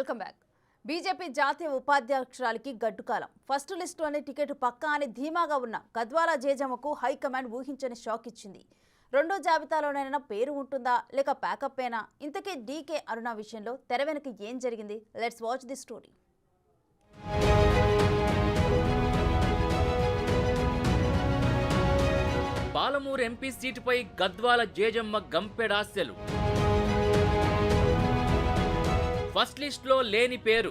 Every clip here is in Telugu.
Welcome back. బీజేపీ జాతీయ ఉపాధ్యక్షురాలికి గడ్డుకాలం. ఫస్ట్ లిస్టులోని టికెట్ పక్కా అని ధీమాగా ఉన్న గద్వాల జేజమ్మకు హైకమాండ్ ఊహించని షాక్ ఇచ్చింది. రెండో జాబితాలోనైనా పేరు ఉంటుందా లేక ప్యాకప్ అయినా? ఇంతకీ డీకే అరుణ విషయంలో తెర వెనుక ఏం జరిగింది? Let's watch the story. Palamuru MP సీటుపై గద్వాల జేజమ్మ గంపెడాస్యలు. ఫస్ట్ లిస్టులో లేని పేరు.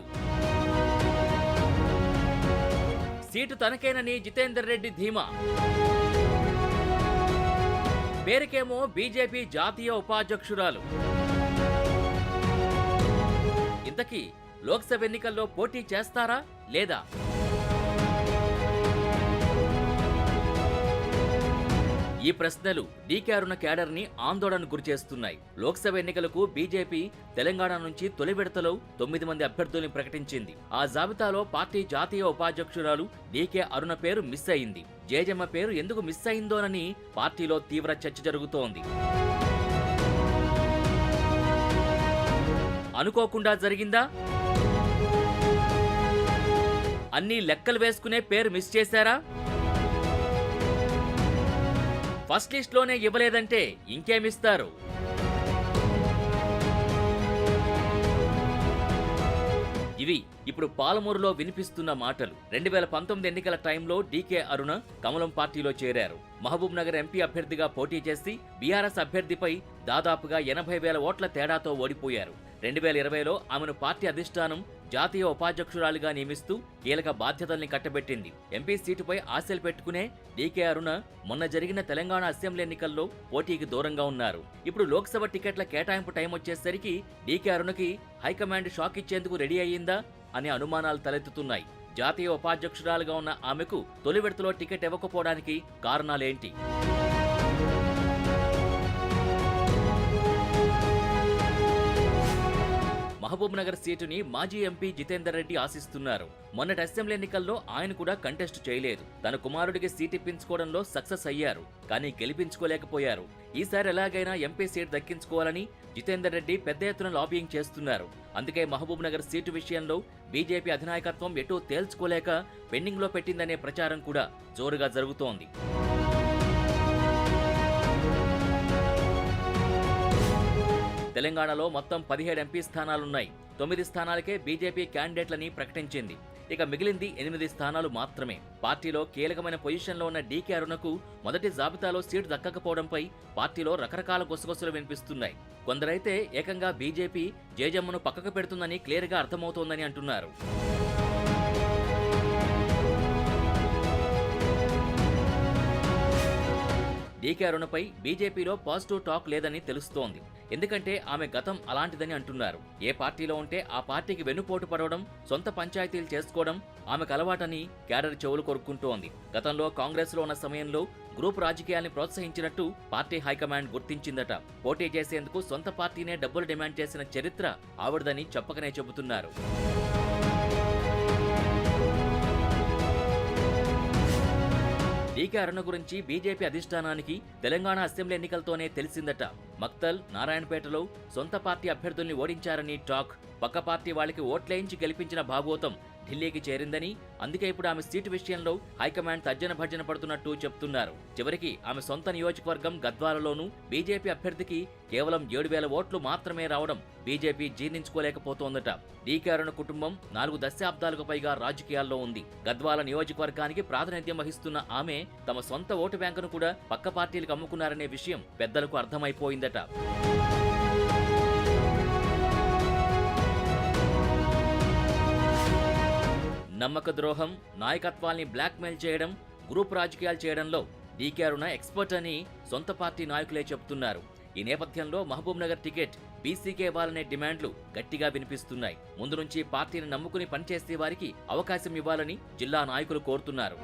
సీటు తనకేనని జితేందర్ రెడ్డి ధీమా. పేరుకేమో బీజేపీ జాతీయ ఉపాధ్యక్షురాలు. ఇంతకీ లోక్సభ ఎన్నికల్లో పోటీ చేస్తారా లేదా? ఈ ప్రశ్నలు డీకే అరుణ క్యాడర్ ని ఆందోళనకు గురిచేస్తున్నాయి. లోక్సభ ఎన్నికలకు బీజేపీ తెలంగాణ నుంచి తొలి విడతలో 9 మంది అభ్యర్థుల్ని ప్రకటించింది. ఆ జాబితాలో పార్టీ జాతీయ ఉపాధ్యక్షురాలు డీకే అరుణ పేరు మిస్ అయింది. జేజమ్మ పేరు ఎందుకు మిస్ అయిందోనని పార్టీలో తీవ్ర చర్చ జరుగుతోంది. అనుకోకుండా జరిగిందా? అన్ని లెక్కలు వేసుకునే పేరు మిస్ చేశారా? ఫస్ట్ లిస్ట్లోనే ఇవ్వలేదంటే ఇంకేమిస్తారు? ఇవి ఇప్పుడు పాలమూరులో వినిపిస్తున్న మాటలు. 2019 ఎన్నికల టైంలో డీకే అరుణ కమలం పార్టీలో చేరారు. మహబూబ్ నగర్ ఎంపీ అభ్యర్థిగా పోటీ చేసి బీఆర్ఎస్ అభ్యర్థిపై దాదాపుగా 80,000 ఓట్ల తేడాతో ఓడిపోయారు. 2020లో ఆమెను పార్టీ అధిష్టానం జాతీయ ఉపాధ్యక్షురాలిగా నియమిస్తూ కీలక బాధ్యతల్ని కట్టబెట్టింది. ఎంపీ సీటుపై ఆశలు పెట్టుకునే డీకే అరుణ మొన్న జరిగిన తెలంగాణ అసెంబ్లీ ఎన్నికల్లో పోటీకి దూరంగా ఉన్నారు. ఇప్పుడు లోక్సభ టికెట్ల కేటాయింపు టైం వచ్చేసరికి డీకే అరుణకి హైకమాండ్ షాక్ ఇచ్చేందుకు రెడీ అయ్యిందా అనే అనుమానాలు తలెత్తుతున్నాయి. జాతీయ ఉపాధ్యక్షురాలుగా ఉన్న ఆమెకు తొలి విడతలో టికెట్ ఇవ్వకపోవడానికి కారణాలేంటి? మహబూబ్ నగర్ సీటుని మాజీ ఎంపీ జితేందర్ రెడ్డి ఆశిస్తున్నారు. మొన్నటి అసెంబ్లీ ఎన్నికల్లో ఆయన కూడా కంటెస్ట్ చేయలేదు. తన కుమారుడికి సీట్ ఇప్పించుకోవడంలో సక్సెస్ అయ్యారు, కానీ గెలిపించుకోలేకపోయారు. ఈసారి ఎలాగైనా ఎంపీ సీట్ దక్కించుకోవాలని జితేందర్ రెడ్డి పెద్ద ఎత్తున లాబియింగ్ చేస్తున్నారు. అందుకే మహబూబ్ నగర్ సీటు విషయంలో బీజేపీ అధినాయకత్వం ఎటూ తేల్చుకోలేక పెండింగ్ లో పెట్టిందనే ప్రచారం కూడా జోరుగా జరుగుతోంది. తెలంగాణలో మొత్తం 17 ఎంపీ స్థానాలున్నాయి. 9 స్థానాలకే బీజేపీ క్యాండిడేట్లని ప్రకటించింది. ఇక మిగిలింది 8 స్థానాలు మాత్రమే. పార్టీలో కీలకమైన పొజిషన్లో ఉన్న డీకే అరుణకు మొదటి జాబితాలో సీటు దక్కకపోవడంపై పార్టీలో రకరకాల గుసగుసలు వినిపిస్తున్నాయి. కొందరైతే ఏకంగా బీజేపీ జేజమ్మను పక్కకు పెడుతుందని క్లియర్గా అర్థమవుతోందని అంటున్నారు. డీకే అరుణపై బీజేపీలో పాజిటివ్ టాక్ లేదని తెలుస్తోంది. ఎందుకంటే ఆమె గతం అలాంటిదని అంటున్నారు. ఏ పార్టీలో ఉంటే ఆ పార్టీకి వెన్నుపోటు పడవడం, సొంత పంచాయతీలు చేసుకోవడం ఆమెకు అలవాటని క్యాడర్ చెవులు కొరుక్కుంటోంది. గతంలో కాంగ్రెస్ లో ఉన్న సమయంలో గ్రూప్ రాజకీయాల్ని ప్రోత్సహించినట్టు పార్టీ హైకమాండ్ గుర్తించిందట. పోటీ చేసేందుకు సొంత పార్టీనే డబ్బులు డిమాండ్ చేసిన చరిత్ర ఆవిడదని చెప్పకనే చెబుతున్నారు. డీకే అరుణ గురించి బీజేపీ అధిష్టానానికి తెలంగాణ అసెంబ్లీ ఎన్నికలతోనే తెలిసిందట. మక్తల్, నారాయణపేటలో సొంత పార్టీ అభ్యర్థుల్ని ఓడించారని టాక్. పక్క పార్టీ వాళ్ళకి ఓట్లేయించి గెలిపించిన భాగోతం ఢిల్లీకి చేరిందని, అందుకే ఇప్పుడు ఆమె సీటు విషయంలో హైకమాండ్ తర్జన భర్జన పడుతున్నట్టు చెప్తున్నారు. చివరికి ఆమె సొంత నియోజకవర్గం గద్వాలలోనూ బీజేపీ అభ్యర్థికి కేవలం 7,000 ఓట్లు మాత్రమే రావడం బీజేపీ జీర్ణించుకోలేకపోతోందట. డీకే అరుణ కుటుంబం 4 దశాబ్దాలకు పైగా రాజకీయాల్లో ఉంది. గద్వాల నియోజకవర్గానికి ప్రాతినిధ్యం వహిస్తున్న ఆమె తమ సొంత ఓటు బ్యాంకును కూడా పక్క పార్టీలకు అమ్ముకున్నారనే విషయం పెద్దలకు అర్థమైపోయిందట. నమ్మక ద్రోహం, నాయకత్వాల్ని బ్లాక్మెయిల్ చేయడం, గ్రూప్ రాజకీయాలు చేయడంలో డీకే అరుణ ఎక్స్పర్ట్ అని సొంత పార్టీ నాయకులే చెబుతున్నారు. ఈ నేపథ్యంలో మహబూబ్ నగర్ టికెట్ బీసీకే ఇవ్వాలనే డిమాండ్లు గట్టిగా వినిపిస్తున్నాయి. ముందు నుంచి పార్టీని నమ్ముకుని పనిచేసే వారికి అవకాశం ఇవ్వాలని జిల్లా నాయకులు కోరుతున్నారు.